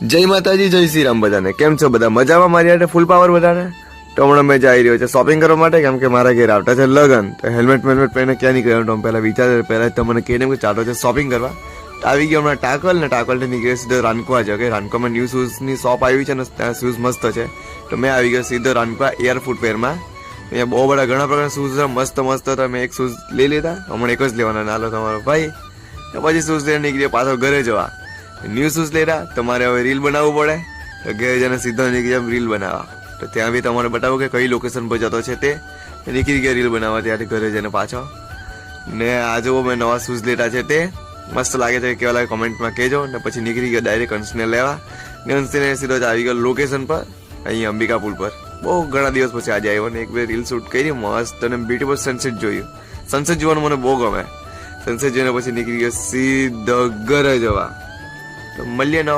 જય માતાજી, જય શ્રી રામ બધાને. કેમ છો બધા? મજામાં? મારી હાથે ફૂલ પાવર બધાને. તો હમણાં મેં જઈ રહ્યો છે શોપિંગ કરવા માટે, કેમ કે મારા ઘેર આવતા છે લગન. તો હેલ્મેટ પહેરીને ક્યાં નીકળ્યો તો પહેલા વિચાર પહેલા તમને કહીને કે ચાલો છે શોપિંગ કરવા. તો આવી ગયો હમણાં ટાકલ ને ટાકલથી નીકળ્યો સીધો રાનકો આજે. ઓકે, રાનકોમાં ન્યૂ શૂઝની શોપ આવી છે ને ત્યાં શૂઝ મસ્ત છે. તો મેં આવી ગયો સીધો રાનકો એર ફૂટવેરમાં. અહીંયા બહુ બધા ઘણા પ્રકારના શૂઝ છે, મસ્ત મસ્ત. તો મેં એક શૂઝ લઈ લીધા, હમણાં એક જ લેવાના. નાલો તમારો ભાઈ. તો પછી શૂઝ લઈને નીકળ્યો પાછો ઘરે જવા. ન્યૂ શૂઝ લેરા તમારે હવે રીલ બનાવવું પડે. તો ઘરે જઈને સીધો નીકળી રીલ બનાવવા. તો ત્યાં બી તમારે બતાવો કે કઈ લોકેશન પર જતો છે તે નીકળી ગયા રીલ બનાવવા. ત્યાંથી ઘરે જઈને પાછો ને આજે મેં નવા શૂઝ લેતા છે તે મસ્ત લાગે છે કેવા લાગે કોમેન્ટમાં કહેજો. ને પછી નીકળી ગયો ડાયરેક્ટ અંશને લેવા. ને અંશને સીધો જ આવી ગયો લોકેશન પર, અહીં અંબિકા પુલ પર. બહુ ઘણા દિવસ પછી આજે આવ્યો ને એક બે રીલ શૂટ કરી મસ્ત અને બ્યુટીફુલ સનસેટ જોયું. સનસેટ જોવાનું મને બહુ ગમે. સનસેટ જોઈને પછી નીકળી ગયો સીધો ઘરે જવા. તો મળીએ નવા